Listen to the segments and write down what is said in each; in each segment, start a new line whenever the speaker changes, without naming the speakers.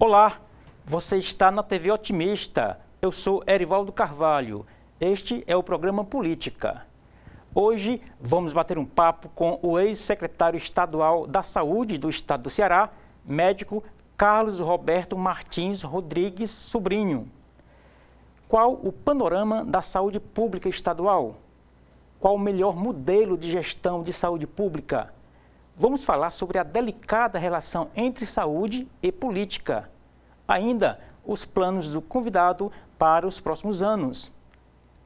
Olá, você está na TV Otimista. Eu sou Erivaldo Carvalho. Este é o programa Política. Hoje vamos bater um papo com o ex-secretário estadual da Saúde do Estado do Ceará, médico Carlos Roberto Martins Rodrigues Sobrinho. Qual o panorama da saúde pública estadual? Qual o melhor modelo de gestão de saúde pública? Vamos falar sobre a delicada relação entre saúde e política. Ainda, os planos do convidado para os próximos anos.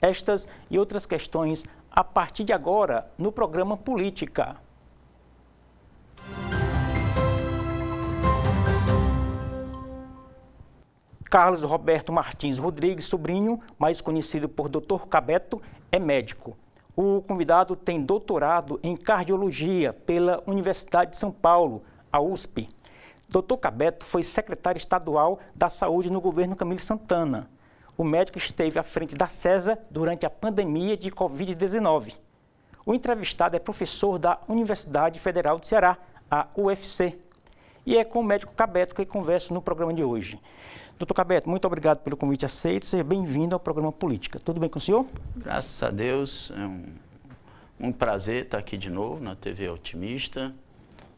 Estas e outras questões a partir de agora no programa Política. Carlos Roberto Martins Rodrigues Sobrinho, mais conhecido por Dr. Cabeto, é médico. O convidado tem doutorado em cardiologia pela Universidade de São Paulo, a USP. Dr. Cabeto foi secretário estadual da Saúde no governo Camilo Santana. O médico esteve à frente da CESA durante a pandemia de Covid-19. O entrevistado é professor da Universidade Federal do Ceará, a UFC. E é com o médico Cabeto que converso no programa de hoje. Doutor Cabeto, muito obrigado pelo convite aceito. Seja bem-vindo ao programa Política. Tudo bem com o senhor?
Graças a Deus. É um prazer estar aqui de novo na TV Otimista,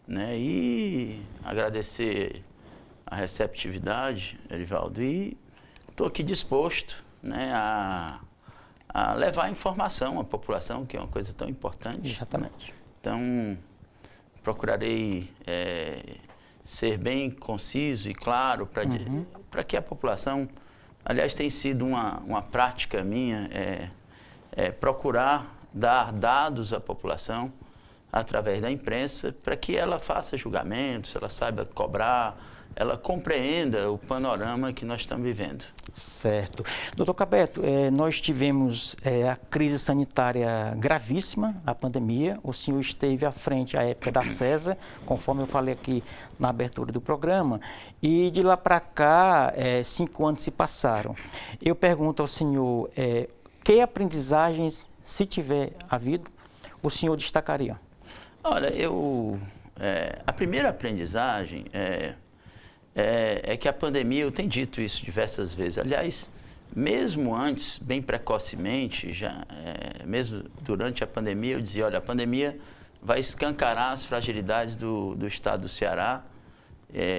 né? E agradecer a receptividade, Erivaldo. E estou aqui disposto, né, a levar informação à população, que é uma coisa tão importante.
Exatamente.
Né? Então, procurarei ser bem conciso e claro para que a população, aliás, tem sido uma prática minha, procurar dar dados à população através da imprensa para que ela faça julgamentos, ela saiba cobrar, ela compreenda o panorama que nós estamos vivendo.
Certo. Doutor Cabeto, nós tivemos a crise sanitária gravíssima, a pandemia. O senhor esteve à frente à época da CESA, conforme eu falei aqui na abertura do programa, e de lá para cá, 5 anos se passaram. Eu pergunto ao senhor, que aprendizagens, se tiver havido, o senhor destacaria?
Olha, a primeira aprendizagem é que a pandemia, eu tenho dito isso diversas vezes, aliás, mesmo antes, bem precocemente, mesmo durante a pandemia, eu dizia, olha, a pandemia vai escancarar as fragilidades do estado do Ceará,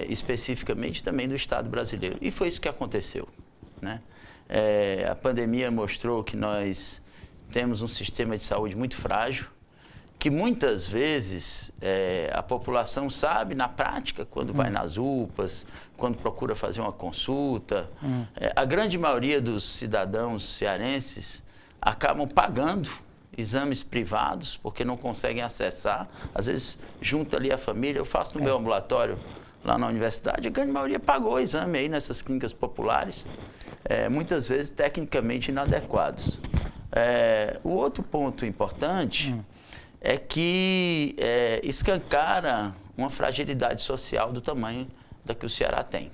especificamente também do estado brasileiro. E foi isso que aconteceu, né? A pandemia mostrou que nós temos um sistema de saúde muito frágil, que muitas vezes a população sabe na prática, quando vai nas UPAs, quando procura fazer uma consulta. A grande maioria dos cidadãos cearenses acabam pagando exames privados, porque não conseguem acessar. Às vezes, junta ali a família, eu faço no meu ambulatório lá na universidade, a grande maioria pagou o exame aí nessas clínicas populares, muitas vezes tecnicamente inadequados. O outro ponto importante é que escancara uma fragilidade social do tamanho da que o Ceará tem.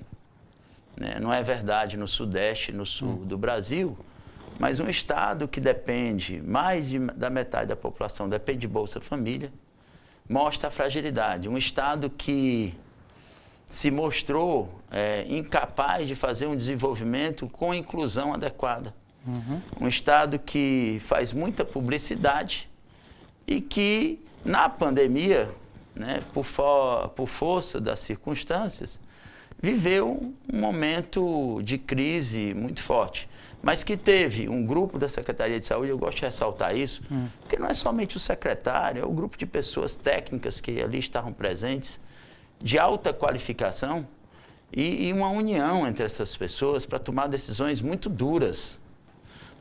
Não é verdade no Sudeste e no Sul do Brasil, mas um estado que depende, mais da metade da população depende de Bolsa Família, mostra a fragilidade. Um estado que se mostrou incapaz de fazer um desenvolvimento com inclusão adequada. Um estado que faz muita publicidade, e que, na pandemia, né, por força das circunstâncias, viveu um momento de crise muito forte. Mas que teve um grupo da Secretaria de Saúde, eu gosto de ressaltar isso, porque não é somente o secretário, é o grupo de pessoas técnicas que ali estavam presentes, de alta qualificação, e uma união entre essas pessoas para tomar decisões muito duras.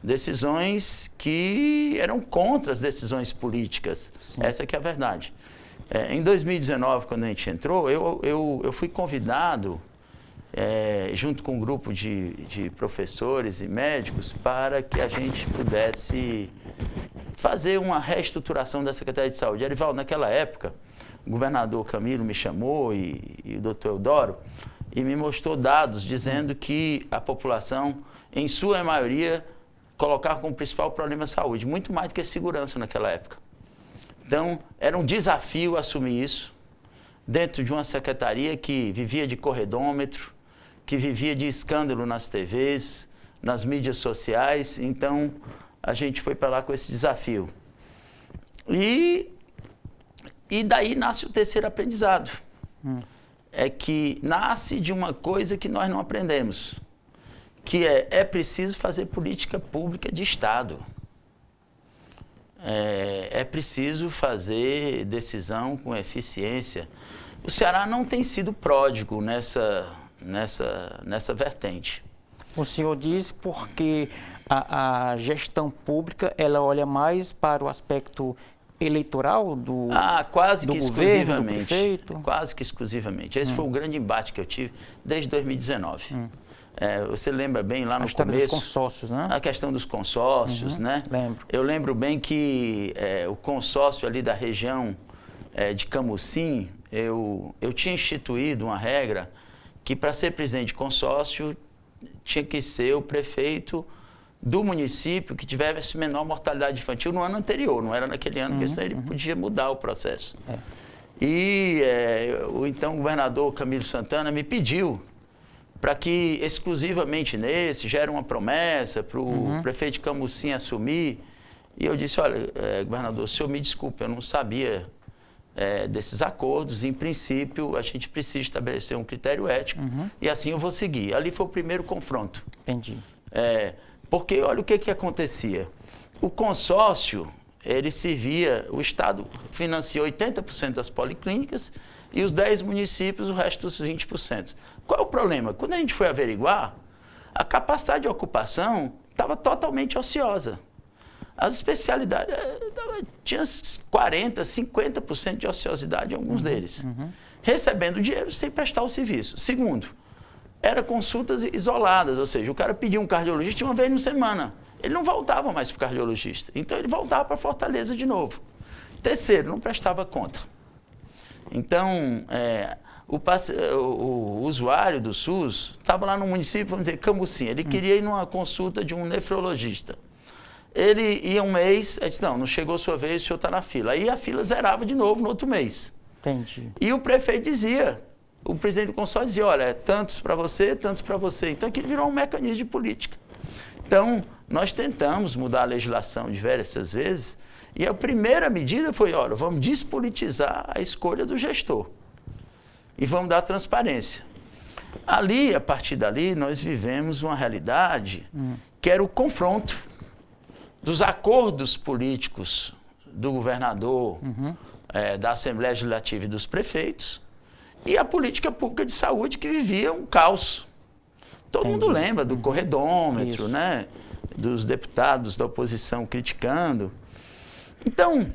Decisões que eram contra as decisões políticas. Sim. Essa que é a verdade. Em 2019, quando a gente entrou, eu fui convidado, junto com um grupo de professores e médicos, para que a gente pudesse fazer uma reestruturação da Secretaria de Saúde. Erivaldo, naquela época, o governador Camilo me chamou e o doutor Eudoro, e me mostrou dados dizendo que a população, em sua maioria, colocar como principal problema a saúde, muito mais do que a segurança naquela época. Então, era um desafio assumir isso dentro de uma secretaria que vivia de corredômetro, que vivia de escândalo nas TVs, nas mídias sociais. Então, a gente foi para lá com esse desafio. E daí nasce o terceiro aprendizado. É que nasce de uma coisa que nós não aprendemos, que é preciso fazer política pública de Estado. É preciso fazer decisão com eficiência. O Ceará não tem sido pródigo nessa vertente.
O senhor diz porque a gestão pública ela olha mais para o aspecto eleitoral do
quase
do
que
governo,
exclusivamente.
do prefeito?
Quase que exclusivamente. Esse foi o grande embate que eu tive desde 2019. Você lembra bem lá no começo?
Dos consórcios, né?
A questão dos consórcios, né?
Lembro.
Eu lembro bem que o consórcio ali da região de Camusim, eu tinha instituído uma regra que para ser presidente de consórcio tinha que ser o prefeito do município que tivesse menor mortalidade infantil no ano anterior, não era naquele ano, porque senão ele podia mudar o processo. E o então governador Camilo Santana me pediu para que exclusivamente nesse, já era uma promessa para o prefeito de Camusim assumir. E eu disse, olha, governador, o senhor me desculpe, eu não sabia desses acordos. Em princípio, a gente precisa estabelecer um critério ético e assim eu vou seguir. Ali foi o primeiro confronto.
Entendi.
Porque olha o que acontecia. O consórcio, ele servia, o Estado financia 80% das policlínicas e os 10 municípios, o resto dos 20%. Qual é o problema? Quando a gente foi averiguar, a capacidade de ocupação estava totalmente ociosa. As especialidades, tinha 40%, 50% de ociosidade em alguns deles. Recebendo dinheiro sem prestar o serviço. Segundo, eram consultas isoladas, ou seja, o cara pedia um cardiologista uma vez por semana. Ele não voltava mais para o cardiologista. Então, ele voltava para Fortaleza de novo. Terceiro, não prestava conta. Então, o usuário do SUS estava lá no município, vamos dizer, Camusim. Ele queria ir numa consulta de um nefrologista. Ele ia um mês, ele disse, não chegou a sua vez, o senhor está na fila. Aí a fila zerava de novo no outro mês.
Entendi.
E o prefeito dizia, o presidente do consórcio dizia, olha, tantos para você, tantos para você. Então, aquilo virou um mecanismo de política. Então, nós tentamos mudar a legislação diversas vezes, e a primeira medida foi, olha, vamos despolitizar a escolha do gestor. E vamos dar transparência. Ali, a partir dali, nós vivemos uma realidade que era o confronto dos acordos políticos do governador, da Assembleia Legislativa e dos prefeitos, e a política pública de saúde que vivia um caos. Todo mundo lembra do corredômetro, né? Dos deputados da oposição criticando. Então,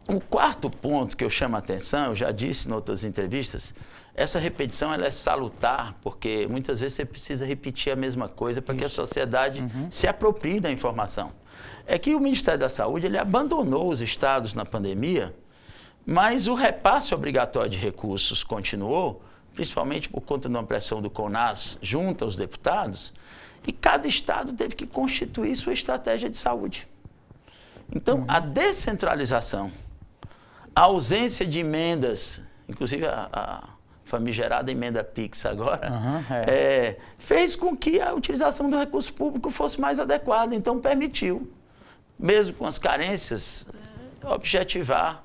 o quarto ponto que eu chamo a atenção, eu já disse em outras entrevistas, essa repetição ela é salutar, porque muitas vezes você precisa repetir a mesma coisa para que a sociedade se aproprie da informação. É que o Ministério da Saúde ele abandonou os estados na pandemia, mas o repasse obrigatório de recursos continuou, principalmente por conta de uma pressão do CONAS junto aos deputados, e cada estado teve que constituir sua estratégia de saúde. Então, a descentralização, a ausência de emendas, inclusive a famigerada emenda PIX agora, fez com que a utilização do recurso público fosse mais adequada. Então, permitiu, mesmo com as carências, objetivar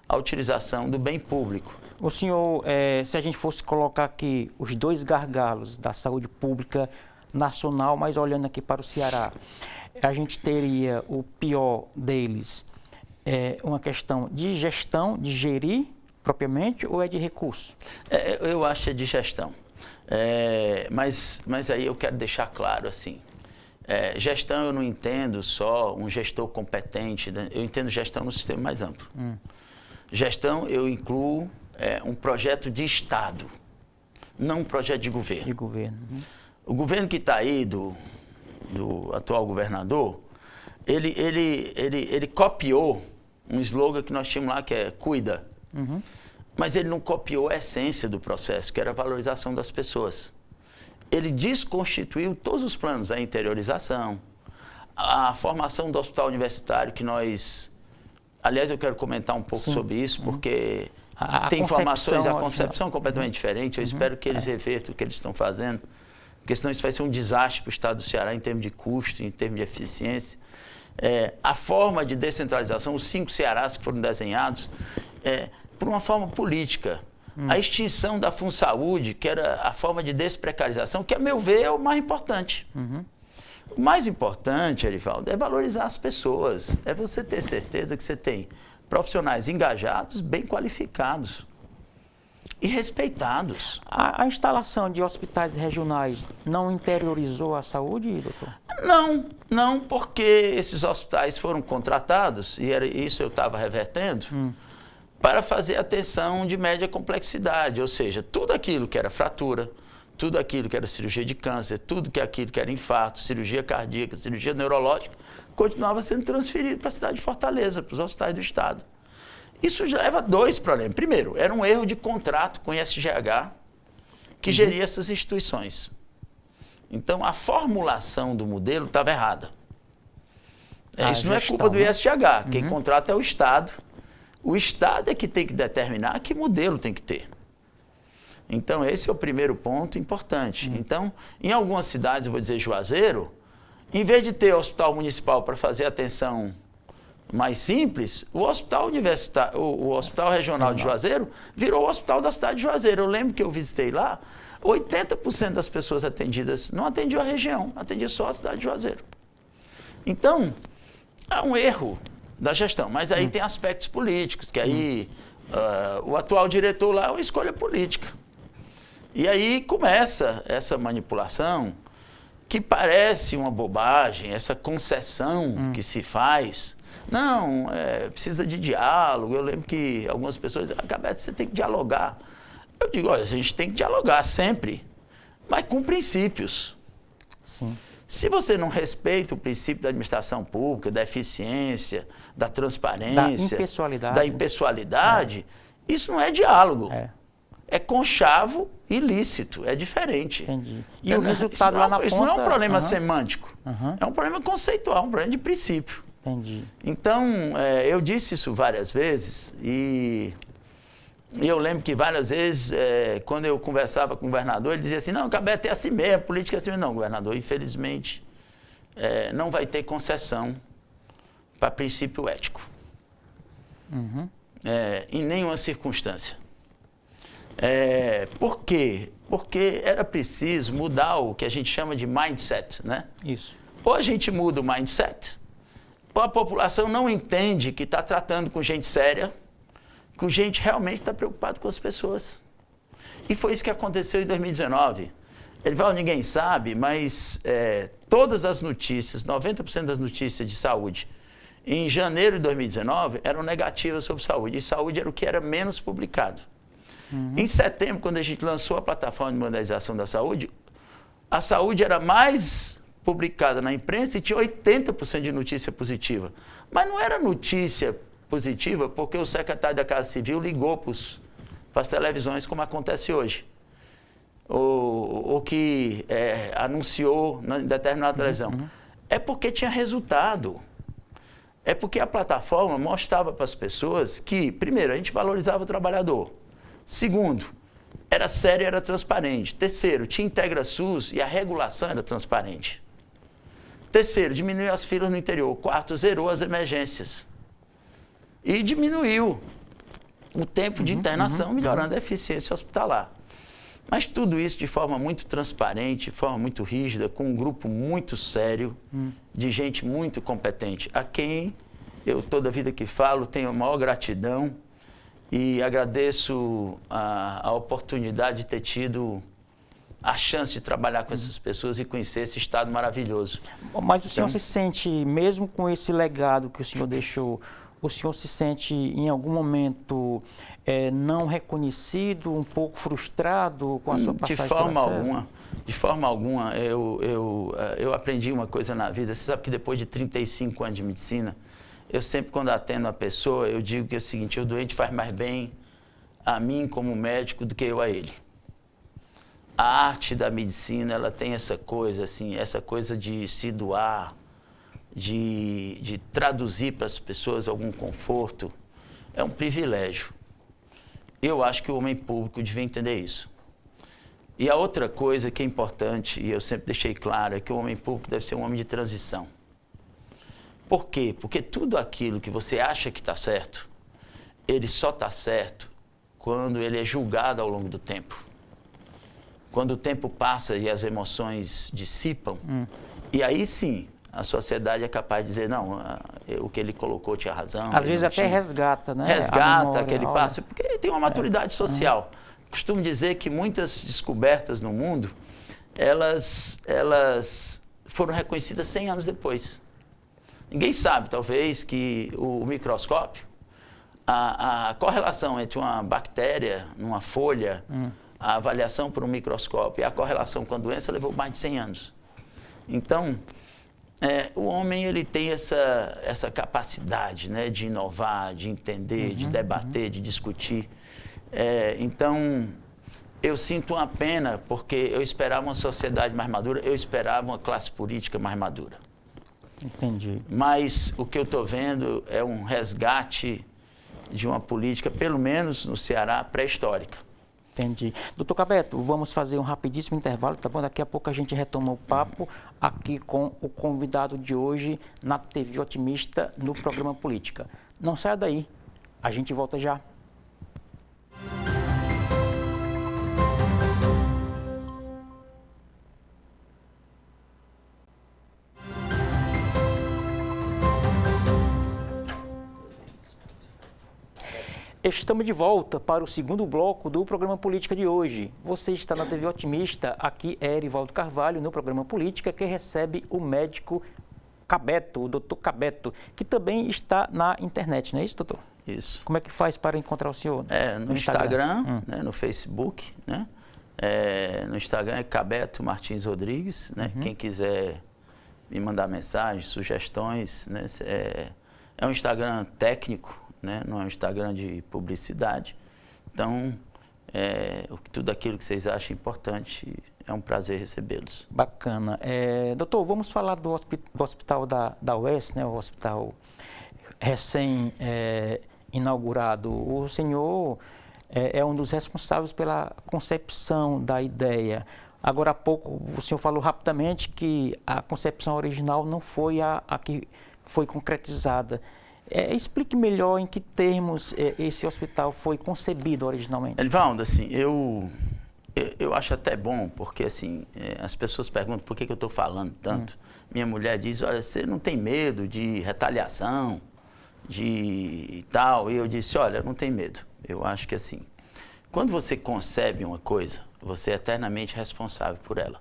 a utilização do bem público.
O senhor, se a gente fosse colocar aqui os dois gargalos da saúde pública nacional, mas olhando aqui para o Ceará, a gente teria o pior deles, uma questão de gestão, de gerir propriamente, ou é de recurso?
Eu acho que é de gestão. Mas aí eu quero deixar claro assim, gestão eu não entendo só um gestor competente, né? Eu entendo gestão no sistema mais amplo. Gestão eu incluo um projeto de Estado, não um projeto de governo.
De governo.
O governo que está aí, do atual governador, ele copiou um slogan que nós tínhamos lá, que é cuida. Mas ele não copiou a essência do processo, que era a valorização das pessoas. Ele desconstituiu todos os planos, a interiorização, a formação do hospital universitário, que nós... Aliás, eu quero comentar um pouco sobre isso, porque tem informações, a concepção é completamente diferente. Eu espero que eles revertam o que eles estão fazendo. porque senão isso vai ser um desastre para o estado do Ceará em termos de custo, em termos de eficiência. A forma de descentralização, os 5 Cearás que foram desenhados, por uma forma política. A extinção da FunSaúde, que era a forma de desprecarização, que, a meu ver, é o mais importante. O mais importante, Erivaldo, é valorizar as pessoas. É você ter certeza que você tem profissionais engajados, bem qualificados e respeitados.
A instalação de hospitais regionais não interiorizou a saúde, doutor?
Não, porque esses hospitais foram contratados, e era isso eu estava revertendo, para fazer atenção de média complexidade, ou seja, tudo aquilo que era fratura, tudo aquilo que era cirurgia de câncer, tudo aquilo que era infarto, cirurgia cardíaca, cirurgia neurológica, continuava sendo transferido para a cidade de Fortaleza, para os hospitais do Estado. Isso já leva 2 problemas. Primeiro, era um erro de contrato com o ISGH, que geria essas instituições. Então, a formulação do modelo estava errada. Isso não é culpa do ISGH. Quem contrata é o Estado. O Estado é que tem que determinar que modelo tem que ter. Então, esse é o primeiro ponto importante. Então, em algumas cidades, eu vou dizer Juazeiro, em vez de ter hospital municipal para fazer atenção mais simples, o hospital universitário, o hospital regional de Juazeiro virou o hospital da cidade de Juazeiro. Eu lembro que eu visitei lá, 80% das pessoas atendidas não atendiam a região, atendia só a cidade de Juazeiro. Então, é um erro da gestão, mas aí tem aspectos políticos, que aí o atual diretor lá é uma escolha política. E aí começa essa manipulação que parece uma bobagem, essa concessão que se faz. Não, precisa de diálogo. Eu lembro que algumas pessoas dizem, Gabeto, você tem que dialogar. Eu digo, olha, a gente tem que dialogar sempre, mas com princípios.
Sim.
Se você não respeita o princípio da administração pública, da eficiência, da transparência, da impessoalidade, isso não é diálogo. É conchavo ilícito, é diferente.
Entendi. E o resultado lá na ponta...
Isso não é um problema semântico, é um problema conceitual, um problema de princípio.
Entendi.
Então, eu disse isso várias vezes e eu lembro que várias vezes, quando eu conversava com o governador, ele dizia assim, não, Gabeto, é assim mesmo, política é assim mesmo. Não, governador, infelizmente, não vai ter concessão para princípio ético. Em nenhuma circunstância. Por quê? Porque era preciso mudar o que a gente chama de mindset, né?
Isso.
Ou a gente muda o mindset, ou a população não entende que está tratando com gente séria, com gente realmente está preocupada com as pessoas. E foi isso que aconteceu em 2019. Ninguém sabe, mas todas as notícias, 90% das notícias de saúde, em janeiro de 2019, eram negativas sobre saúde. E saúde era o que era menos publicado. Em setembro, quando a gente lançou a plataforma de modernização da saúde, a saúde era mais publicada na imprensa e tinha 80% de notícia positiva. Mas não era notícia positiva porque o secretário da Casa Civil ligou para as televisões, como acontece hoje. Ou que anunciou em determinada televisão. É porque tinha resultado. É porque a plataforma mostrava para as pessoas que, primeiro, a gente valorizava o trabalhador. Segundo, era sério e era transparente. Terceiro, tinha IntegraSUS e a regulação era transparente. Terceiro, diminuiu as filas no interior. Quarto, zerou as emergências. E diminuiu o tempo de internação, melhorando a eficiência hospitalar. Mas tudo isso de forma muito transparente, de forma muito rígida, com um grupo muito sério, de gente muito competente, a quem eu, toda a vida que falo, tenho a maior gratidão e agradeço a oportunidade de ter tido a chance de trabalhar com essas pessoas e conhecer esse estado maravilhoso.
Mas o senhor se sente, mesmo com esse legado que o senhor deixou, o senhor se sente em algum momento não reconhecido, um pouco frustrado com a sua passagem
de forma alguma. De forma alguma. Eu aprendi uma coisa na vida. Você sabe que depois de 35 anos de medicina, eu sempre, quando atendo a pessoa, eu digo que é o seguinte, o doente faz mais bem a mim como médico do que eu a ele. A arte da medicina, ela tem essa coisa, assim, essa coisa de se doar, de traduzir para as pessoas algum conforto. É um privilégio. Eu acho que o homem público devia entender isso. E a outra coisa que é importante, e eu sempre deixei claro, é que o homem público deve ser um homem de transição. Por quê? Porque tudo aquilo que você acha que está certo, ele só está certo quando ele é julgado ao longo do tempo. Quando o tempo passa e as emoções dissipam, e aí sim a sociedade é capaz de dizer, não, o que ele colocou tinha razão.
Às vezes até resgata, né?
Resgata aquele passo, porque ele tem uma maturidade social. Costumo dizer que muitas descobertas no mundo, elas foram reconhecidas 100 anos depois. Ninguém sabe, talvez, que o microscópio, a correlação entre uma bactéria numa folha, a avaliação por um microscópio e a correlação com a doença levou mais de 100 anos. Então, o homem ele tem essa capacidade, né, de inovar, de entender, de debater, de discutir. Então, eu sinto uma pena porque eu esperava uma sociedade mais madura, eu esperava uma classe política mais madura.
Entendi.
Mas o que eu estou vendo é um resgate de uma política, pelo menos no Ceará, pré-histórica.
Entendi. Doutor Cabeto, vamos fazer um rapidíssimo intervalo, tá bom? Daqui a pouco a gente retoma o papo aqui com o convidado de hoje na TV Otimista, no programa Política. Não saia daí, a gente volta já. Estamos de volta para o segundo bloco do programa Política de hoje. Você está na TV Otimista, aqui é Erivaldo Carvalho, no programa Política, que recebe o médico Cabeto, o doutor Cabeto, que também está na internet, não é isso, doutor?
Isso.
Como é que faz para encontrar o senhor?
No Instagram, né, no Facebook, né? No Instagram é Cabeto Martins Rodrigues, né? Quem quiser me mandar mensagens, sugestões, né? É um Instagram técnico, né? Não é um Instagram de publicidade. Então, tudo aquilo que vocês acham importante, é um prazer recebê-los.
Bacana. Doutor, vamos falar do hospital da UES, né? O hospital recém-inaugurado. O senhor é um dos responsáveis pela concepção da ideia. Agora há pouco, o senhor falou rapidamente que a concepção original não foi a que foi concretizada. Explique melhor em que termos esse hospital foi concebido originalmente.
Erivaldo, assim, eu acho até bom, porque assim, as pessoas perguntam por que eu estou falando tanto. Minha mulher diz, olha, você não tem medo de retaliação, de tal? E eu disse, olha, não tem medo. Eu acho que assim, quando você concebe uma coisa, você é eternamente responsável por ela.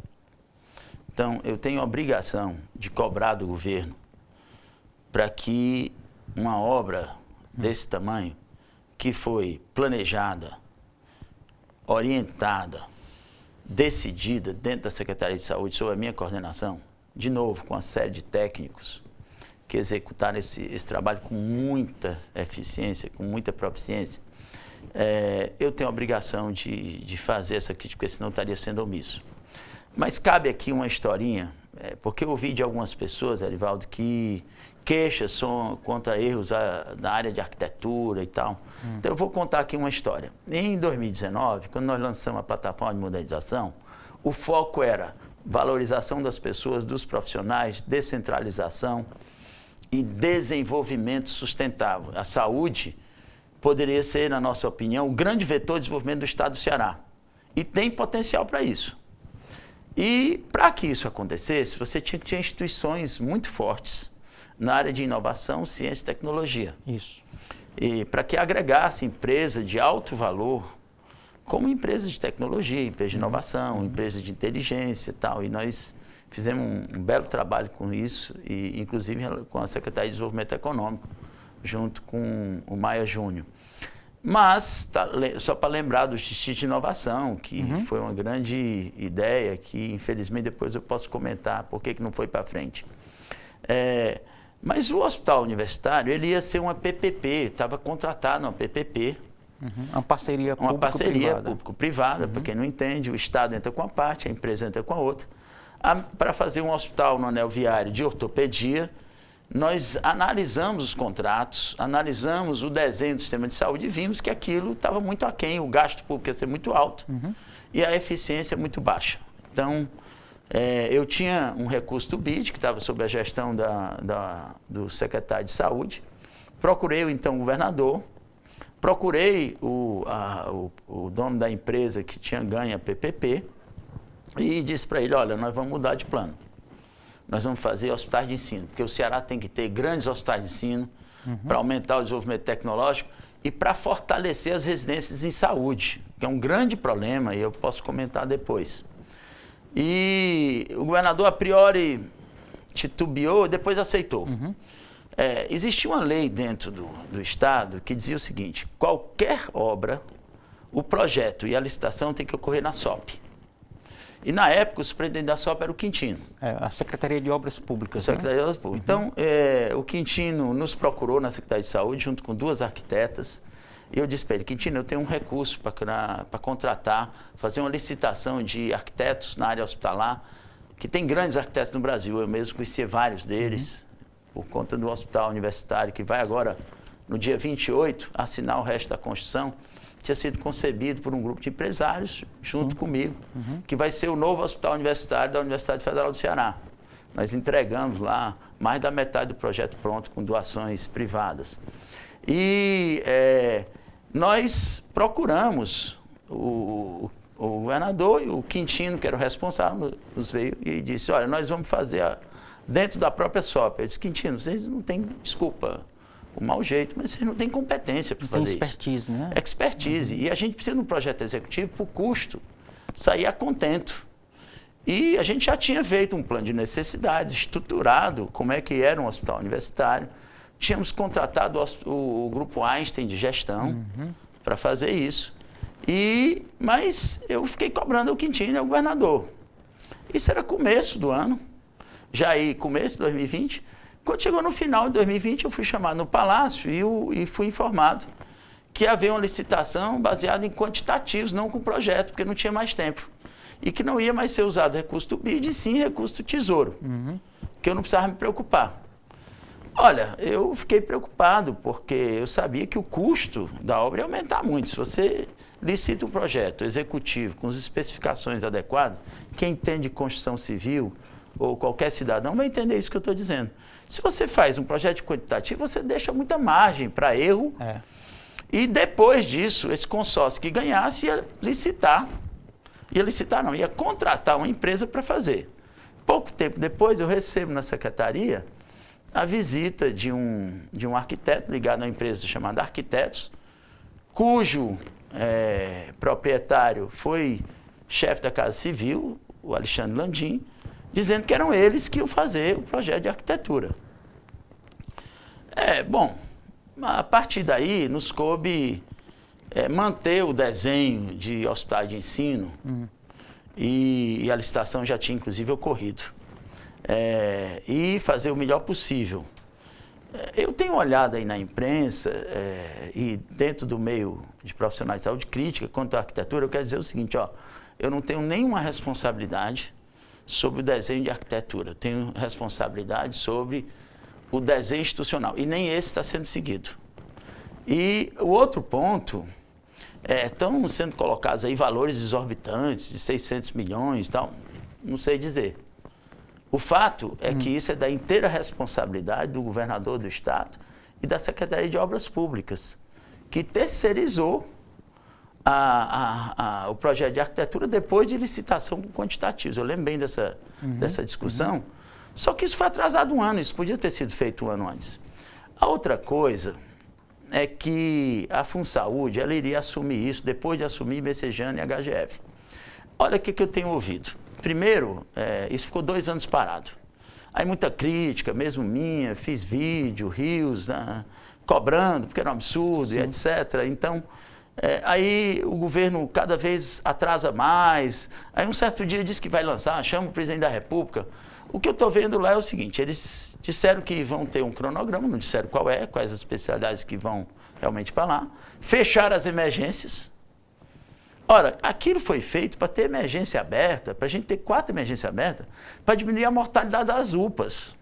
Então, eu tenho a obrigação de cobrar do governo para que uma obra desse tamanho, que foi planejada, orientada, decidida dentro da Secretaria de Saúde sob a minha coordenação, de novo, com uma série de técnicos que executaram esse trabalho com muita eficiência, com muita proficiência, eu tenho a obrigação de fazer essa crítica, porque senão eu estaria sendo omisso. Mas cabe aqui uma historinha, porque eu ouvi de algumas pessoas, Erivaldo, que queixas são contra erros na área de arquitetura e tal. Então, eu vou contar aqui uma história. Em 2019, quando nós lançamos a plataforma de modernização, o foco era valorização das pessoas, dos profissionais, descentralização e desenvolvimento sustentável. A saúde poderia ser, na nossa opinião, o grande vetor de desenvolvimento do estado do Ceará. E tem potencial para isso. E para que isso acontecesse, você tinha que ter instituições muito fortes na área de inovação, ciência e tecnologia.
Isso.
E para que agregasse empresas de alto valor, como empresas de tecnologia, empresas de inovação, empresas de inteligência e tal. E nós fizemos um belo trabalho com isso, e inclusive com a Secretaria de Desenvolvimento Econômico, junto com o Maia Júnior. Mas, só para lembrar do Distrito de Inovação, que foi uma grande ideia, que infelizmente depois eu posso comentar por que não foi para frente. Mas o hospital universitário, ele ia ser uma PPP, estava contratado uma PPP.
Uma parceria público-privada.
Uma parceria público-privada, para quem não entende, o Estado entra com uma parte, a empresa entra com a outra. Para fazer um hospital no anel viário de ortopedia, nós analisamos os contratos, analisamos o desenho do sistema de saúde e vimos que aquilo estava muito aquém, o gasto público ia ser muito alto. e a eficiência é muito baixa. Então, eu tinha um recurso do BID, que estava sob a gestão do secretário de Saúde. Procurei, então, o governador, procurei o dono da empresa que tinha ganho a PPP e disse para ele, olha, nós vamos mudar de plano. Nós vamos fazer hospitais de ensino, porque o Ceará tem que ter grandes hospitais de ensino para aumentar o desenvolvimento tecnológico e para fortalecer as residências em saúde, que é um grande problema e eu posso comentar depois. E o governador, a priori, titubeou, depois aceitou. Existia uma lei dentro do Estado que dizia o seguinte, qualquer obra, o projeto e a licitação tem que ocorrer na SOP. E, na época, o superintendente da SOP era o Quintino.
A Secretaria de Obras Públicas.
Secretaria de Obras Públicas. Então, o Quintino nos procurou na Secretaria de Saúde, junto com 2 arquitetas, e eu disse para ele, Quintino, eu tenho um recurso para contratar, fazer uma licitação de arquitetos na área hospitalar, que tem grandes arquitetos no Brasil, eu mesmo conhecia vários deles, por conta do hospital universitário, que vai agora, no dia 28, assinar o resto da construção. Tinha sido concebido por um grupo de empresários, junto comigo, que vai ser o novo hospital universitário da Universidade Federal do Ceará. Nós entregamos lá mais da metade do projeto pronto, com doações privadas. E nós procuramos o governador e o Quintino, que era o responsável, nos veio e disse, olha, nós vamos fazer dentro da própria SOP. Eu disse, Quintino, vocês não têm desculpa, o mau jeito, mas vocês não têm competência para fazer isso.
Expertise, né?
Expertise. E a gente precisa de um projeto executivo, por custo, sair a contento. E a gente já tinha feito um plano de necessidades, estruturado como é que era um hospital universitário. Tínhamos contratado o grupo Einstein de gestão para fazer isso. Mas eu fiquei cobrando o Quintino e o governador. Isso era começo do ano, começo de 2020. Quando chegou no final de 2020, eu fui chamado no Palácio e fui informado que havia uma licitação baseada em quantitativos, não com projeto, porque não tinha mais tempo. E que não ia mais ser usado recurso do BID, e sim recurso do Tesouro, que eu não precisava me preocupar. Olha, eu fiquei preocupado, porque eu sabia que o custo da obra ia aumentar muito. Se você licita um projeto executivo com as especificações adequadas, quem entende construção civil ou qualquer cidadão vai entender isso que eu estou dizendo. Se você faz um projeto quantitativo, você deixa muita margem para erro. E depois disso, esse consórcio que ganhasse ia licitar. Ia contratar uma empresa para fazer. Pouco tempo depois, eu recebo na secretaria a visita de um arquiteto ligado a uma empresa chamada Arquitetos, cujo proprietário foi chefe da Casa Civil, o Alexandre Landim, dizendo que eram eles que iam fazer o projeto de arquitetura. Bom, a partir daí nos coube manter o desenho de hospital de ensino e a licitação já tinha inclusive ocorrido. E fazer o melhor possível. Eu tenho olhado aí na imprensa e dentro do meio de profissionais de saúde crítica quanto à arquitetura, eu quero dizer o seguinte, eu não tenho nenhuma responsabilidade sobre o desenho de arquitetura. Eu tenho responsabilidade sobre o desenho institucional. E nem esse está sendo seguido. E o outro ponto, estão sendo colocados aí valores exorbitantes de 600 milhões e tal, não sei dizer. O fato é que isso é da inteira responsabilidade do governador do Estado e da Secretaria de Obras Públicas, que terceirizou o projeto de arquitetura depois de licitação com quantitativos. Eu lembro bem dessa discussão. Só que isso foi atrasado um ano, isso podia ter sido feito um ano antes. A outra coisa é que a FunSaúde, ela iria assumir isso depois de assumir Messejana e HGF. Olha o que eu tenho ouvido. Primeiro, isso ficou 2 anos parado. Aí muita crítica, mesmo minha, fiz vídeo, rios, cobrando, porque era um absurdo, e etc. Então, aí o governo cada vez atrasa mais. Aí um certo dia diz que vai lançar, chama o presidente da República. O que eu estou vendo lá é o seguinte, eles disseram que vão ter um cronograma, não disseram quais as especialidades que vão realmente para lá, fecharam as emergências. Ora, aquilo foi feito para ter emergência aberta, para a gente ter 4 emergências abertas, para diminuir a mortalidade das UPAs.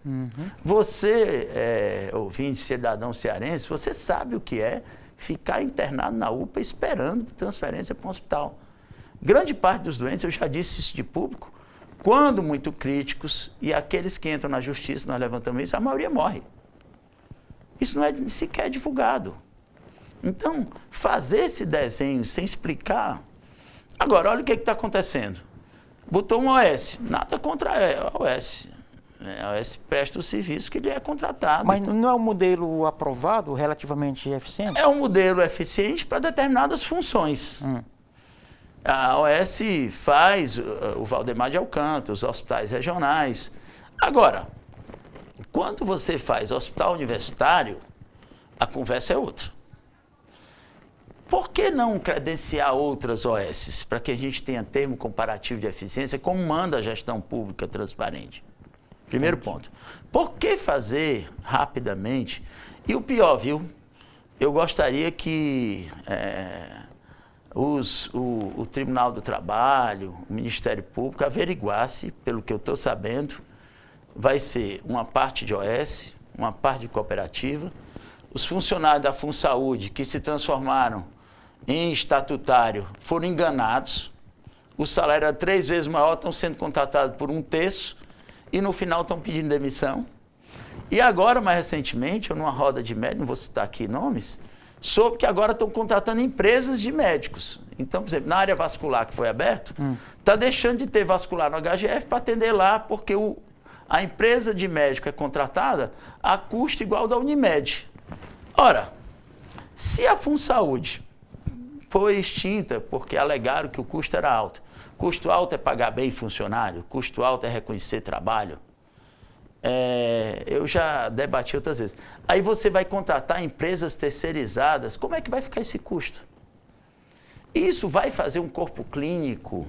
Você, ouvinte, cidadão cearense, você sabe o que é ficar internado na UPA esperando transferência para um hospital. grande parte dos doentes, eu já disse isso de público, quando muito críticos, e aqueles que entram na justiça, nós levantamos isso, a maioria morre. Isso não é sequer divulgado. Então, fazer esse desenho sem explicar... Agora, olha o que está acontecendo. Botou um OS, nada contra a OS. A OS presta o serviço que ele é contratado.
Mas não é um modelo aprovado, relativamente eficiente?
É um modelo eficiente para determinadas funções. A OS faz o Valdemar de Alcântara, os hospitais regionais. Agora, quando você faz hospital universitário, a conversa é outra. Por que não credenciar outras OS para que a gente tenha termo comparativo de eficiência, como manda a gestão pública transparente? Primeiro ponto. Por que fazer rapidamente? E o pior, viu? Eu gostaria que o Tribunal do Trabalho, o Ministério Público, averiguasse, pelo que eu estou sabendo, vai ser uma parte de OS, uma parte de cooperativa. Os funcionários da FunSaúde que se transformaram em estatutário foram enganados. O salário era 3 vezes maior, estão sendo contratados por 1/3 e no final estão pedindo demissão. E agora, mais recentemente, eu numa roda de médicos, não vou citar aqui nomes, soube que agora estão contratando empresas de médicos. Então, por exemplo, na área vascular que foi aberto, está deixando de ter vascular no HGF para atender lá, porque a empresa de médico é contratada a custo igual da Unimed. Ora, se a FunSaúde foi extinta porque alegaram que o custo era alto, custo alto é pagar bem funcionário, custo alto é reconhecer trabalho, eu já debati outras vezes. Aí você vai contratar empresas terceirizadas, como é que vai ficar esse custo? Isso vai fazer um corpo clínico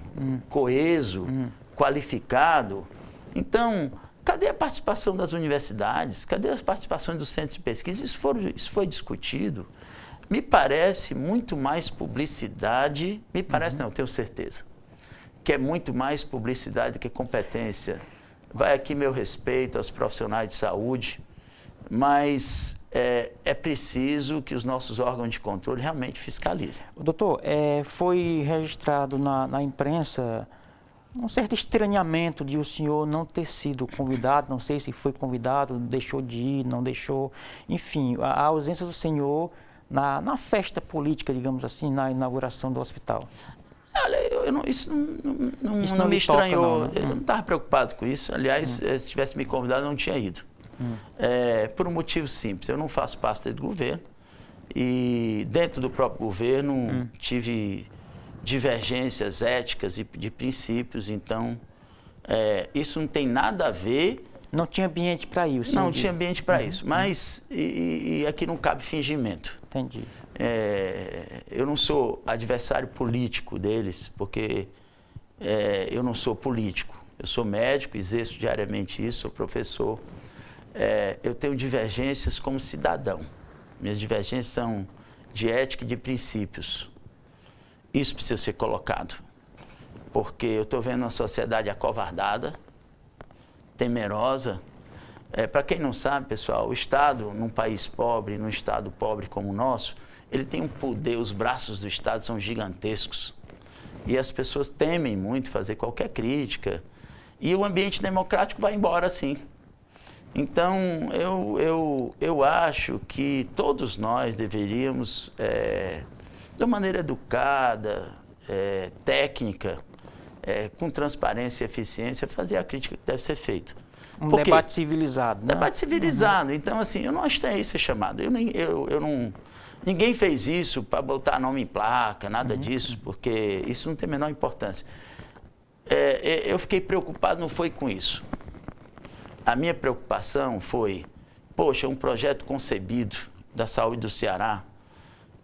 coeso, qualificado. Então, cadê a participação das universidades? Cadê as participações dos centros de pesquisa? Isso foi discutido. Me parece muito mais publicidade, me parece não, tenho certeza, que é muito mais publicidade do que competência. Vai aqui meu respeito aos profissionais de saúde, mas é preciso que os nossos órgãos de controle realmente fiscalizem.
Doutor, foi registrado na imprensa um certo estranhamento de o senhor não ter sido convidado, não sei se foi convidado, deixou de ir, não deixou, enfim, a ausência do senhor na festa política, digamos assim, na inauguração do hospital.
Olha, isso não me estranhou,
toca, não, né?
Eu não estava preocupado com isso, aliás, se tivesse me convidado eu não tinha ido. Por um motivo simples, eu não faço parte do governo e dentro do próprio governo tive divergências éticas e de princípios, então isso não tem nada a ver.
Não tinha ambiente para isso.
Não tinha ambiente para isso, mas e aqui não cabe fingimento.
Entendi.
Eu não sou adversário político deles, porque eu não sou político. Eu sou médico, exerço diariamente isso, sou professor. Eu tenho divergências como cidadão. Minhas divergências são de ética e de princípios. Isso precisa ser colocado, porque eu estou vendo uma sociedade acovardada, temerosa. Para quem não sabe, pessoal, o Estado, num país pobre, num Estado pobre como o nosso, ele tem um poder, os braços do Estado são gigantescos. E as pessoas temem muito fazer qualquer crítica. E o ambiente democrático vai embora assim. Então, eu acho que todos nós deveríamos, de maneira educada, técnica, com transparência e eficiência, fazer a crítica que deve ser feita.
Um debate civilizado, né?
Debate civilizado. Então, assim, eu não achei ser chamado. Ninguém fez isso para botar nome em placa, nada disso, porque isso não tem a menor importância. Eu fiquei preocupado, não foi com isso. A minha preocupação foi, poxa, um projeto concebido da saúde do Ceará,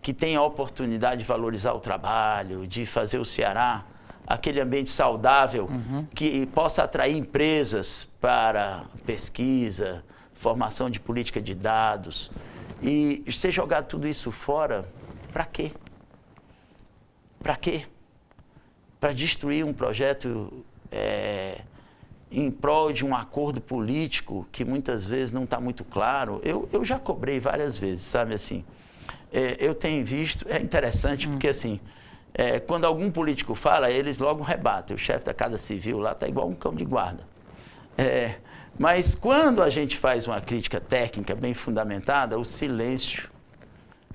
que tem a oportunidade de valorizar o trabalho, de fazer o Ceará aquele ambiente saudável, que possa atrair empresas para pesquisa, formação de política de dados. E você jogar tudo isso fora, para quê? Para quê? Para destruir um projeto em prol de um acordo político que muitas vezes não está muito claro. Eu já cobrei várias vezes, sabe assim. Eu tenho visto, é interessante porque assim, quando algum político fala, eles logo rebatem. O chefe da Casa Civil lá está igual um cão de guarda. Mas quando a gente faz uma crítica técnica bem fundamentada, o silêncio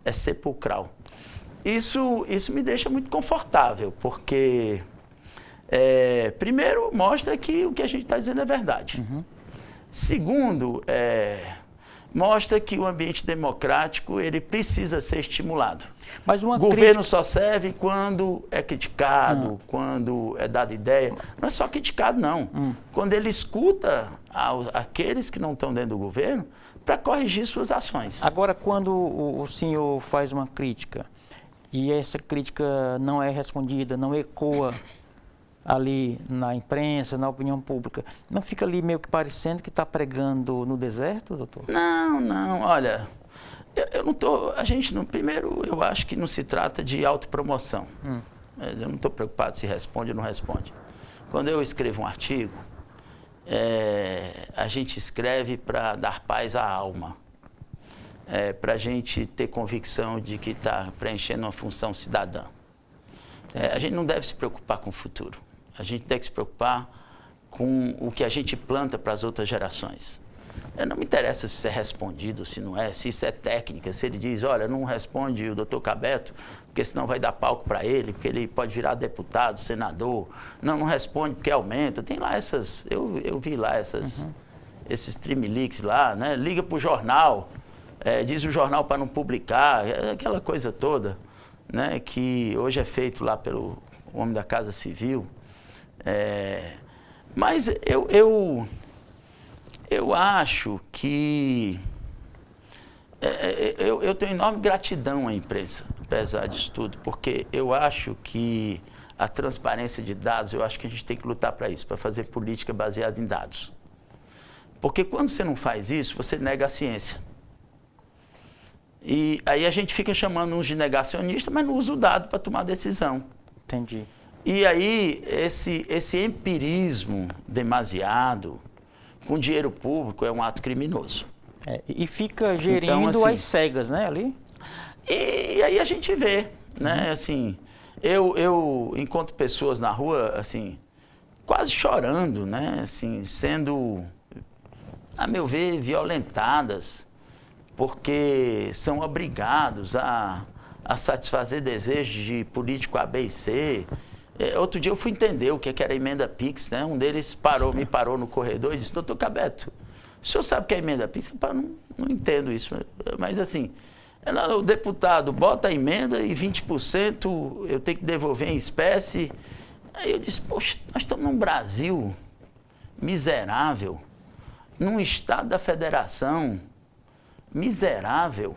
é sepulcral. Isso me deixa muito confortável, porque, primeiro, mostra que o que a gente está dizendo é verdade. Uhum. Segundo, mostra que o ambiente democrático ele precisa ser estimulado.
Mas
o governo só serve quando é criticado, quando é dada ideia. Não é só criticado, não. Quando ele escuta aqueles que não estão dentro do governo para corrigir suas ações.
Agora, quando o senhor faz uma crítica e essa crítica não é respondida, não ecoa ali na imprensa, na opinião pública, não fica ali meio que parecendo que está pregando no deserto, doutor?
Não, olha, eu não estou, primeiro eu acho que não se trata de autopromoção, mas eu não estou preocupado se responde ou não responde. Quando eu escrevo um artigo, a gente escreve para dar paz à alma, para a gente ter convicção de que está preenchendo uma função cidadã. A gente não deve se preocupar com o futuro. A gente tem que se preocupar com o que a gente planta para as outras gerações. Não me interessa se isso é respondido, se não é, se isso é técnica, se ele diz, olha, não responde o doutor Cabeto, porque senão vai dar palco para ele, porque ele pode virar deputado, senador. Não responde porque aumenta. Tem lá essas, eu vi lá esses trimeliques lá, né? Liga para o jornal, diz o jornal para não publicar, aquela coisa toda, né? Que hoje é feito lá pelo homem da Casa Civil. Mas eu acho que eu tenho enorme gratidão à imprensa, apesar disso tudo, porque eu acho que a transparência de dados, eu acho que a gente tem que lutar para isso, para fazer política baseada em dados. Porque quando você não faz isso, você nega a ciência. E aí a gente fica chamando uns de negacionista, mas não usa o dado para tomar decisão.
Entendi.
E aí, esse empirismo demasiado com dinheiro público é um ato criminoso.
E fica gerindo então, assim, às cegas, né, ali?
E aí a gente vê, né, assim, eu encontro pessoas na rua, assim, quase chorando, né, assim, sendo, a meu ver, violentadas, porque são obrigados a satisfazer desejos de político A, B e C. Outro dia eu fui entender o que era a emenda PIX, né? Um deles me parou no corredor e disse, doutor Cabeto, o senhor sabe o que é a emenda PIX? Eu não entendo isso, mas assim, o deputado bota a emenda e 20% eu tenho que devolver em espécie. Aí eu disse, poxa, nós estamos num Brasil miserável, num estado da federação miserável.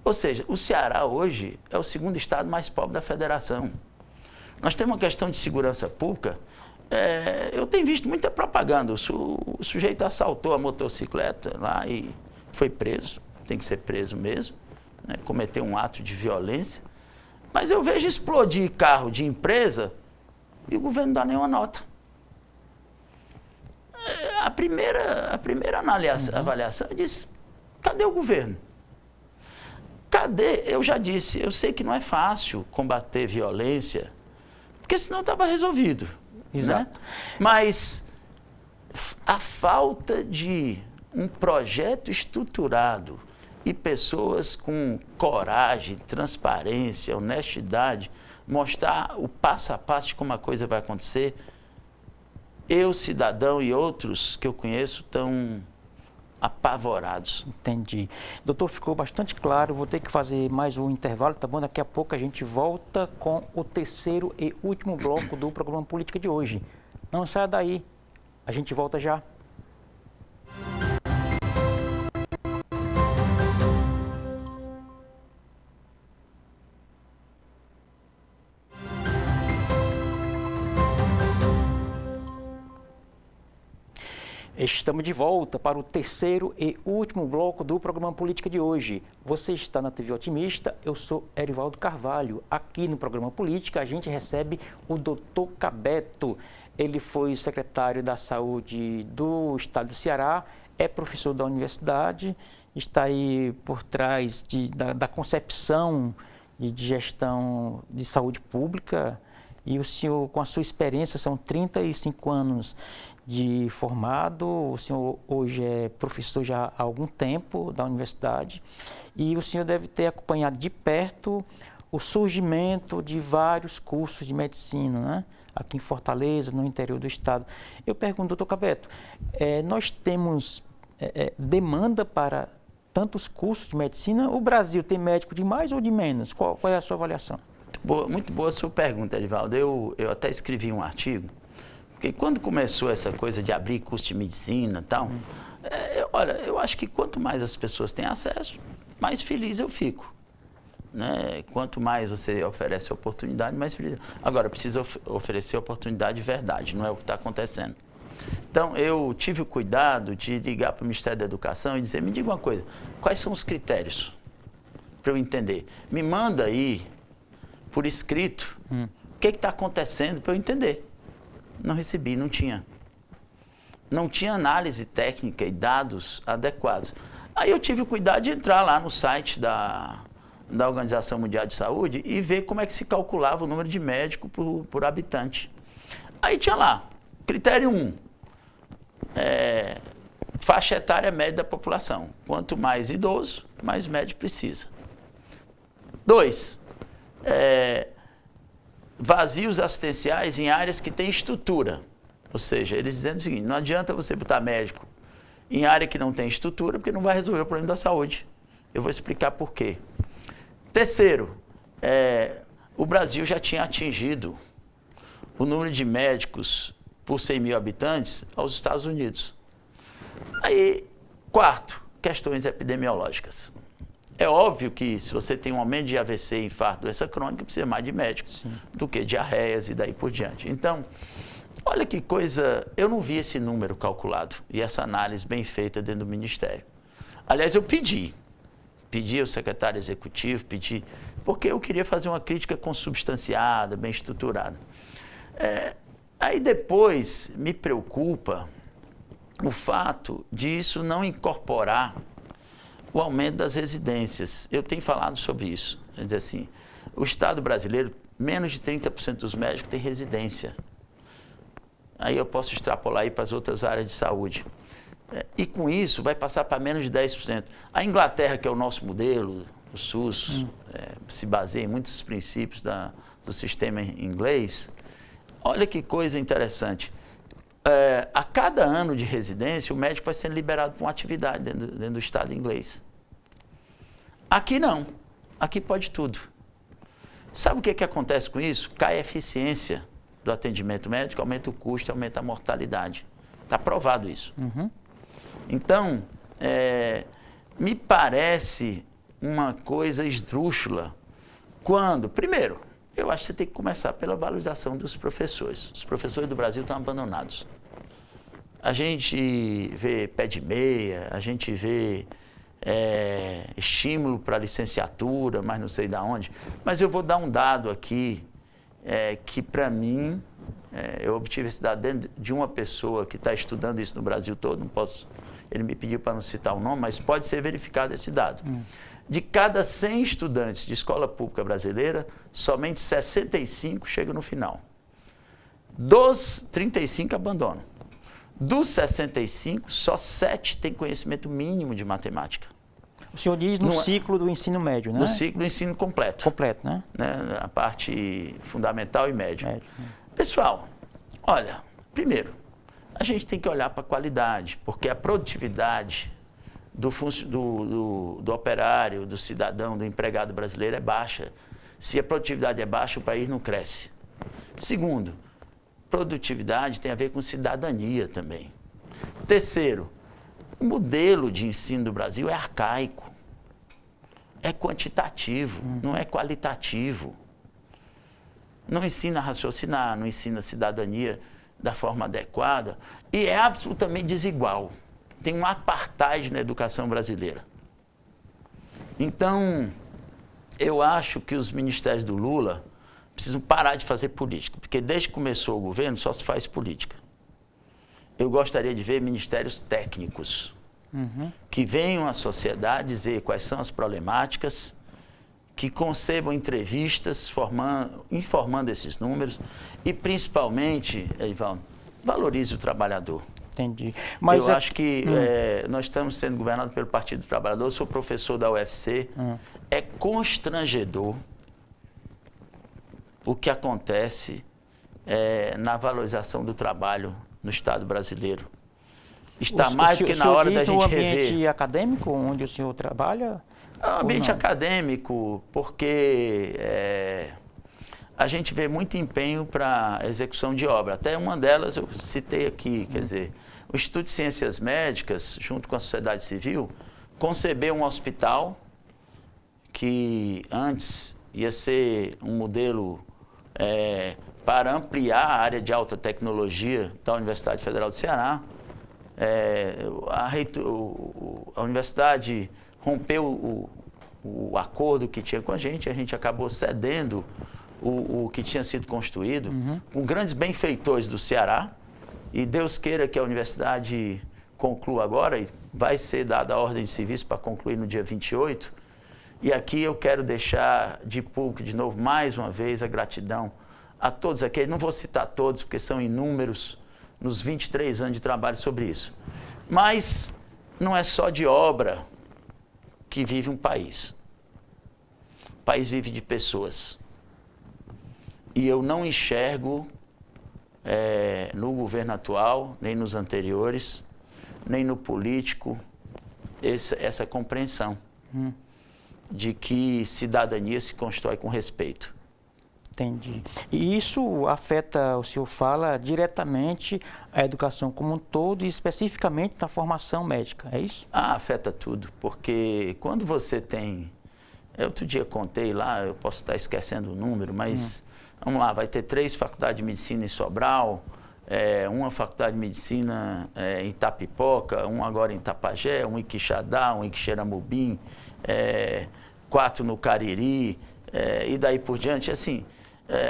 Ou seja, o Ceará hoje é o segundo estado mais pobre da federação. Nós temos uma questão de segurança pública. Eu tenho visto muita propaganda. O sujeito assaltou a motocicleta lá e foi preso. Tem que ser preso mesmo, né? Cometeu um ato de violência. Mas eu vejo explodir carro de empresa e o governo não dá nenhuma nota. A primeira avaliação, eu disse, cadê o governo? Cadê? Eu já disse, eu sei que não é fácil combater violência, porque senão estava resolvido.
Exato.
Né? Mas a falta de um projeto estruturado e pessoas com coragem, transparência, honestidade, mostrar o passo a passo de como a coisa vai acontecer, eu, cidadão e outros que eu conheço estão apavorados.
Entendi. Doutor, ficou bastante claro, vou ter que fazer mais um intervalo, tá bom? Daqui a pouco a gente volta com o terceiro e último bloco do programa Política de hoje. Não saia daí, a gente volta já. Estamos de volta para o terceiro e último bloco do programa Política de hoje. Você está na TV Otimista, eu sou Erivaldo Carvalho. Aqui no programa Política a gente recebe o doutor Cabeto. Ele foi secretário da Saúde do Estado do Ceará, é professor da universidade, está aí por trás da concepção de gestão de saúde pública. E o senhor, com a sua experiência, são 35 anos de formado, o senhor hoje é professor já há algum tempo da universidade, e o senhor deve ter acompanhado de perto o surgimento de vários cursos de medicina, né? Aqui em Fortaleza, no interior do estado. Eu pergunto, doutor Cabeto, nós temos demanda para tantos cursos de medicina? O Brasil tem médico de mais ou de menos? Qual é a sua avaliação?
Muito boa a sua pergunta, Erivaldo. Eu até escrevi um artigo, porque quando começou essa coisa de abrir curso de medicina e tal, olha, eu acho que quanto mais as pessoas têm acesso, mais feliz eu fico. Né? Quanto mais você oferece oportunidade, mais feliz. Agora, precisa oferecer oportunidade de verdade, não é o que está acontecendo. Então, eu tive o cuidado de ligar para o Ministério da Educação e dizer, me diga uma coisa, quais são os critérios para eu entender? Me manda aí, por escrito, o que está acontecendo para eu entender. Não recebi, não tinha. Não tinha análise técnica e dados adequados. Aí eu tive o cuidado de entrar lá no site da Organização Mundial de Saúde e ver como é que se calculava o número de médicos por habitante. Aí tinha lá, critério 1, faixa etária média da população. Quanto mais idoso, mais médico precisa. 2, vazios assistenciais em áreas que têm estrutura. Ou seja, eles dizendo o seguinte, não adianta você botar médico em área que não tem estrutura, porque não vai resolver o problema da saúde. Eu vou explicar por quê. Terceiro, o Brasil já tinha atingido o número de médicos por 100 mil habitantes aos Estados Unidos. Aí, quarto, questões epidemiológicas. É óbvio que se você tem um aumento de AVC, infarto, doença crônica, precisa mais de médicos do que diarreias e daí por diante. Então, olha que coisa, eu não vi esse número calculado e essa análise bem feita dentro do Ministério. Aliás, eu pedi ao secretário executivo, porque eu queria fazer uma crítica consubstanciada, bem estruturada. Aí depois me preocupa o fato de isso não incorporar o aumento das residências. Eu tenho falado sobre isso. Quer dizer assim, o Estado brasileiro, menos de 30% dos médicos têm residência. Aí eu posso extrapolar aí para as outras áreas de saúde. E com isso vai passar para menos de 10%. A Inglaterra, que é o nosso modelo, o SUS, se baseia em muitos princípios do sistema inglês. Olha que coisa interessante. A cada ano de residência, o médico vai sendo liberado para uma atividade dentro do Estado inglês. Aqui não. Aqui pode tudo. Sabe o que acontece com isso? Cai a eficiência do atendimento médico, aumenta o custo, aumenta a mortalidade. Está provado isso. Então, me parece uma coisa esdrúxula quando, primeiro, eu acho que você tem que começar pela valorização dos professores. Os professores do Brasil estão abandonados. A gente vê pé de meia, a gente vê estímulo para licenciatura, mas não sei de onde. Mas eu vou dar um dado aqui que, para mim, eu obtive esse dado dentro de uma pessoa que está estudando isso no Brasil todo, não posso... Ele me pediu para não citar o nome, mas pode ser verificado esse dado. De cada 100 estudantes de escola pública brasileira, somente 65 chegam no final. Dos 35 abandonam. Dos 65, só 7 têm conhecimento mínimo de matemática.
O senhor diz no ciclo do ensino médio, né?
No ciclo do ensino completo.
Completo, né?
A parte fundamental e médio. Pessoal, olha, primeiro, a gente tem que olhar para a qualidade, porque a produtividade do operário, do cidadão, do empregado brasileiro é baixa. Se a produtividade é baixa, o país não cresce. Segundo, produtividade tem a ver com cidadania também. Terceiro, o modelo de ensino do Brasil é arcaico, é quantitativo, não é qualitativo. Não ensina a raciocinar, não ensina a cidadania da forma adequada e é absolutamente desigual. Tem um apartheid na educação brasileira. Então, eu acho que os ministérios do Lula precisam parar de fazer política, porque desde que começou o governo só se faz política. Eu gostaria de ver ministérios técnicos que venham à sociedade dizer quais são as problemáticas, que concebam entrevistas informando esses números e, principalmente, Erivaldo, valorize o trabalhador.
Entendi.
Mas eu acho que nós estamos sendo governados pelo Partido do Trabalhador, eu sou professor da UFC, é constrangedor o que acontece na valorização do trabalho no Estado brasileiro. Está mais do que na hora da gente rever.
O ambiente acadêmico onde o senhor trabalha?
Ambiente acadêmico, porque a gente vê muito empenho para execução de obra. Até uma delas eu citei aqui, quer dizer, o Instituto de Ciências Médicas, junto com a sociedade civil, concebeu um hospital que antes ia ser um modelo para ampliar a área de alta tecnologia da Universidade Federal do Ceará. A universidade rompeu o acordo que tinha com a gente acabou cedendo o que tinha sido construído, com grandes benfeitores do Ceará, e Deus queira que a universidade conclua agora, e vai ser dada a ordem de serviço para concluir no dia 28, e aqui eu quero deixar de público, de novo, mais uma vez, a gratidão a todos aqueles, não vou citar todos, porque são inúmeros, nos 23 anos de trabalho sobre isso. Mas não é só de obra que vive um país. O país vive de pessoas. E eu não enxergo no governo atual, nem nos anteriores, nem no político, essa compreensão de que cidadania se constrói com respeito.
Entendi. E isso afeta, o senhor fala, diretamente a educação como um todo e especificamente na formação médica, é isso?
Afeta tudo, porque quando você tem... outro dia contei lá, eu posso estar esquecendo o número, mas vamos lá, vai ter 3 faculdades de medicina em Sobral, uma faculdade de medicina em Itapipoca, uma agora em Tapajé, um em Quixadá, um em Quixeramobim, 4 no Cariri, e daí por diante, assim...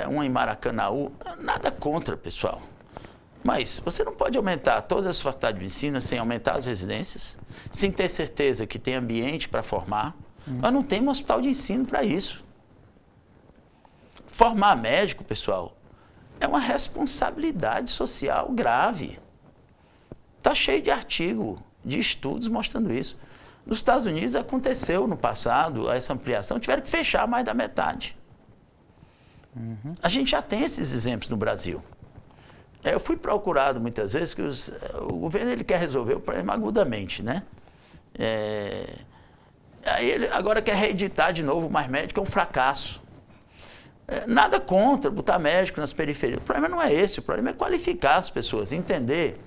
uma em Maracanaú, nada contra, pessoal. Mas você não pode aumentar todas as faculdades de medicina sem aumentar as residências, sem ter certeza que tem ambiente para formar. Nós não temos um hospital de ensino para isso. Formar médico, pessoal, é uma responsabilidade social grave. Está cheio de artigo, de estudos mostrando isso. Nos Estados Unidos aconteceu no passado essa ampliação, tiveram que fechar mais da metade. A gente já tem esses exemplos no Brasil. Eu fui procurado muitas vezes que o governo ele quer resolver o problema agudamente, né? Aí ele agora quer reeditar de novo mais médico, é um fracasso. Nada contra botar médico nas periferias. O problema não é esse, o problema é qualificar as pessoas, entender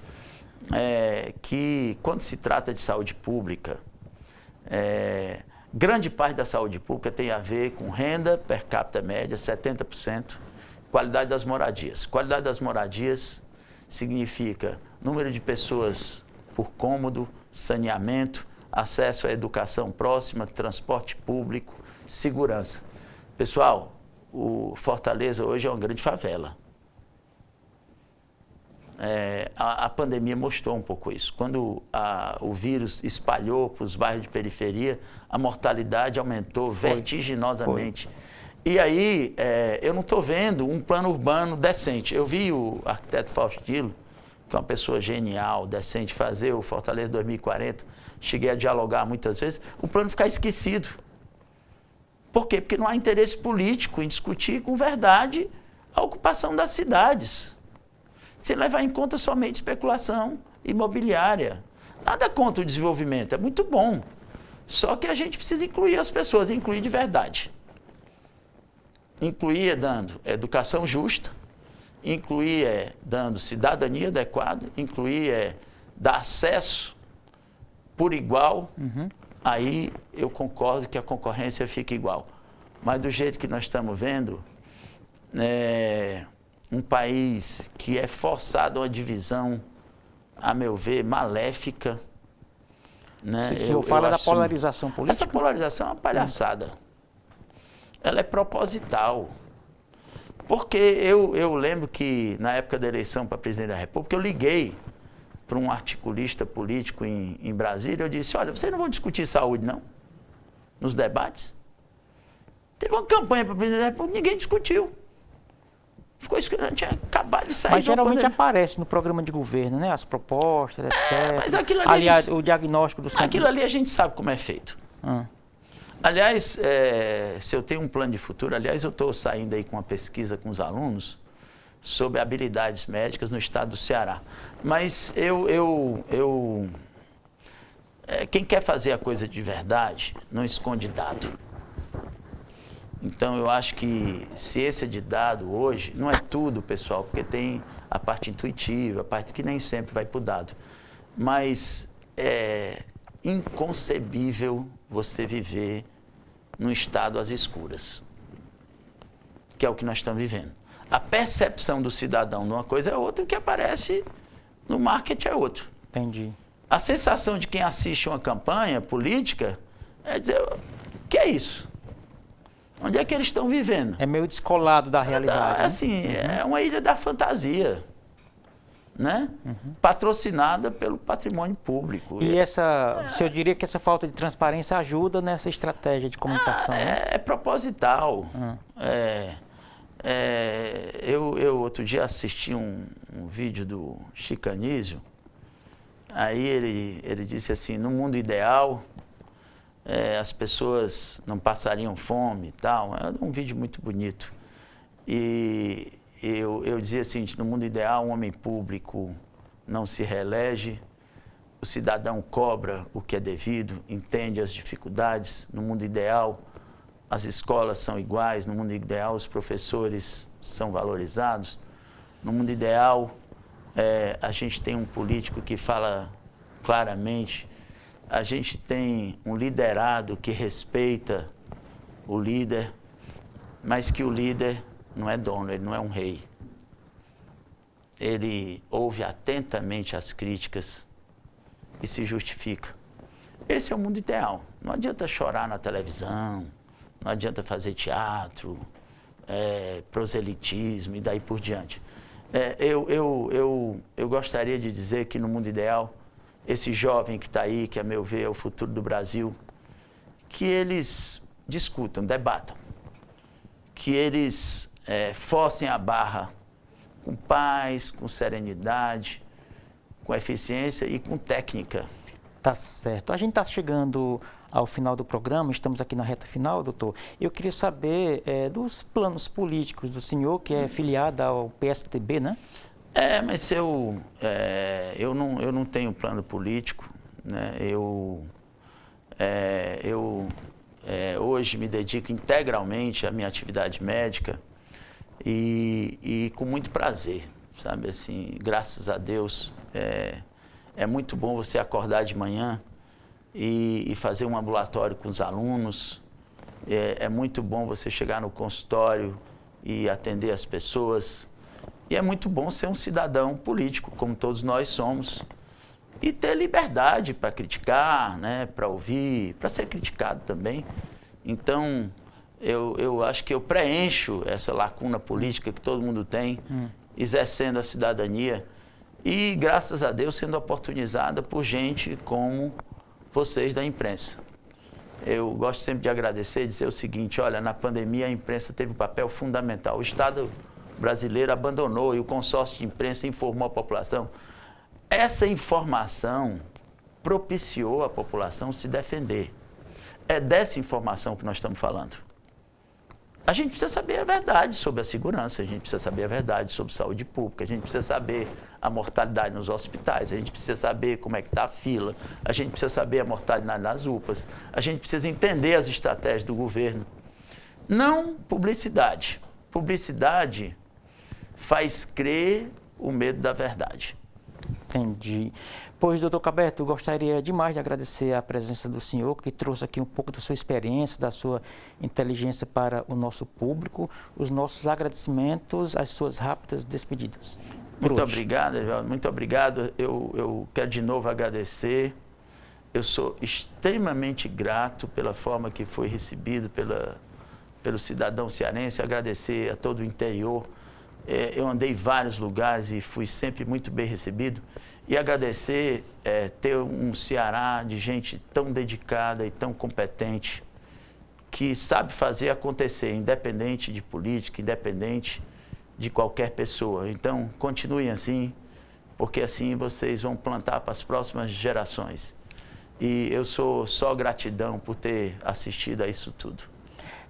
que quando se trata de saúde pública, grande parte da saúde pública tem a ver com renda per capita média, 70%, qualidade das moradias. Qualidade das moradias significa número de pessoas por cômodo, saneamento, acesso à educação próxima, transporte público, segurança. Pessoal, o Fortaleza hoje é uma grande favela. A pandemia mostrou um pouco isso. Quando o vírus espalhou para os bairros de periferia, a mortalidade aumentou vertiginosamente. E aí, eu não estou vendo um plano urbano decente. Eu vi o arquiteto Faustino, que é uma pessoa genial, decente, fazer o Fortaleza 2040. Cheguei a dialogar muitas vezes. O plano ficar esquecido. Por quê? Porque não há interesse político em discutir com verdade a ocupação das cidades. Se levar em conta somente especulação imobiliária. Nada contra o desenvolvimento, é muito bom. Só que a gente precisa incluir as pessoas, incluir de verdade. Incluir dando educação justa, incluir dando cidadania adequada, incluir dar acesso por igual. Aí eu concordo que a concorrência fica igual. Mas do jeito que nós estamos vendo, um país que é forçado a uma divisão, a meu ver, maléfica. Né?
O senhor fala da polarização política?
Essa polarização é uma palhaçada. Ela é proposital. Porque eu lembro que, na época da eleição para presidente da República, eu liguei para um articulista político em Brasília, eu disse, olha, vocês não vão discutir saúde, não? Nos debates? Teve uma campanha para presidente da República, ninguém discutiu. Ficou escrito, tinha acabado de sair.
Mas geralmente aparece no programa de governo, né? As propostas, etc.
Mas aquilo ali,
aliás, o diagnóstico do centro.
Aquilo ali a gente sabe como é feito. Aliás, se eu tenho um plano de futuro, aliás, eu estou saindo aí com uma pesquisa com os alunos sobre habilidades médicas no estado do Ceará. Mas quem quer fazer a coisa de verdade não esconde dado. Então, eu acho que ciência de dado hoje não é tudo, pessoal, porque tem a parte intuitiva, a parte que nem sempre vai para o dado. Mas é inconcebível você viver num estado às escuras, que é o que nós estamos vivendo. A percepção do cidadão de uma coisa é outra, o que aparece no marketing é outro.
Entendi.
A sensação de quem assiste uma campanha política é dizer, o que é isso? Onde é que eles estão vivendo?
É meio descolado da realidade.
Assim, é uma ilha da fantasia, né? Patrocinada pelo patrimônio público.
E o senhor diria que essa falta de transparência ajuda nessa estratégia de comunicação?
É proposital. Eu outro dia assisti um vídeo do Chico Anísio, aí ele disse assim, no mundo ideal, as pessoas não passariam fome e tal. É um vídeo muito bonito. E eu dizia assim, no mundo ideal, um homem público não se reelege, o cidadão cobra o que é devido, entende as dificuldades. No mundo ideal, as escolas são iguais, no mundo ideal, os professores são valorizados. No mundo ideal, a gente tem um político que fala claramente, a gente tem um liderado que respeita o líder, mas que o líder não é dono, ele não é um rei. Ele ouve atentamente as críticas e se justifica. Esse é o mundo ideal. Não adianta chorar na televisão, não adianta fazer teatro, proselitismo e daí por diante. Eu gostaria de dizer que no mundo ideal, esse jovem que está aí, que a meu ver é o futuro do Brasil, que eles discutam, debatam, que eles forcem a barra com paz, com serenidade, com eficiência e com técnica.
Tá certo. A gente está chegando ao final do programa, estamos aqui na reta final, doutor. Eu queria saber dos planos políticos do senhor, que é filiado ao PSTB, né?
Mas eu não tenho plano político, né? Hoje me dedico integralmente à minha atividade médica e com muito prazer, sabe? Assim, graças a Deus, é muito bom você acordar de manhã e fazer um ambulatório com os alunos. É muito bom você chegar no consultório e atender as pessoas. E é muito bom ser um cidadão político, como todos nós somos, e ter liberdade para criticar, né, para ouvir, para ser criticado também. Então, eu acho que eu preencho essa lacuna política que todo mundo tem, exercendo a cidadania e, graças a Deus, sendo oportunizada por gente como vocês da imprensa. Eu gosto sempre de agradecer e dizer o seguinte, olha, na pandemia a imprensa teve um papel fundamental. O Estado brasileiro abandonou e o consórcio de imprensa informou a população. Essa informação propiciou a população se defender. É dessa informação que nós estamos falando. A gente precisa saber a verdade sobre a segurança, a gente precisa saber a verdade sobre saúde pública, a gente precisa saber a mortalidade nos hospitais, a gente precisa saber como é que está a fila, a gente precisa saber a mortalidade nas UPAs, a gente precisa entender as estratégias do governo. Não publicidade. Publicidade faz crer o medo da verdade.
Entendi. Pois, doutor Caberto, eu gostaria demais de agradecer a presença do senhor, que trouxe aqui um pouco da sua experiência, da sua inteligência para o nosso público. Os nossos agradecimentos, as suas rápidas despedidas.
Muito obrigado, Evaldo. Muito obrigado. Eu quero de novo agradecer. Eu sou extremamente grato pela forma que foi recebido pelo cidadão cearense. Agradecer a todo o interior. Eu andei em vários lugares e fui sempre muito bem recebido. E agradecer ter um Ceará de gente tão dedicada e tão competente, que sabe fazer acontecer, independente de política, independente de qualquer pessoa. Então, continuem assim, porque assim vocês vão plantar para as próximas gerações. E eu sou só gratidão por ter assistido a isso tudo.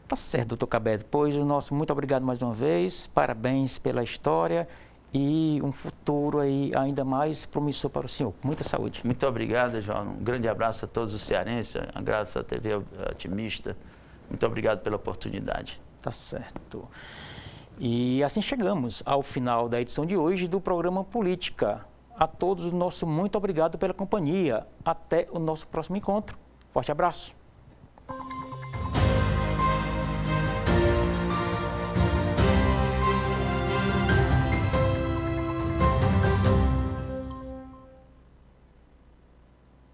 Tá certo, doutor Cabed. Pois o nosso muito obrigado mais uma vez, parabéns pela história e um futuro aí ainda mais promissor para o senhor. Muita saúde.
Muito obrigado, João. Um grande abraço a todos os cearenses, um abraço à TV Otimista. Muito obrigado pela oportunidade.
Tá certo. E assim chegamos ao final da edição de hoje do programa Política. A todos o nosso muito obrigado pela companhia. Até o nosso próximo encontro. Forte abraço.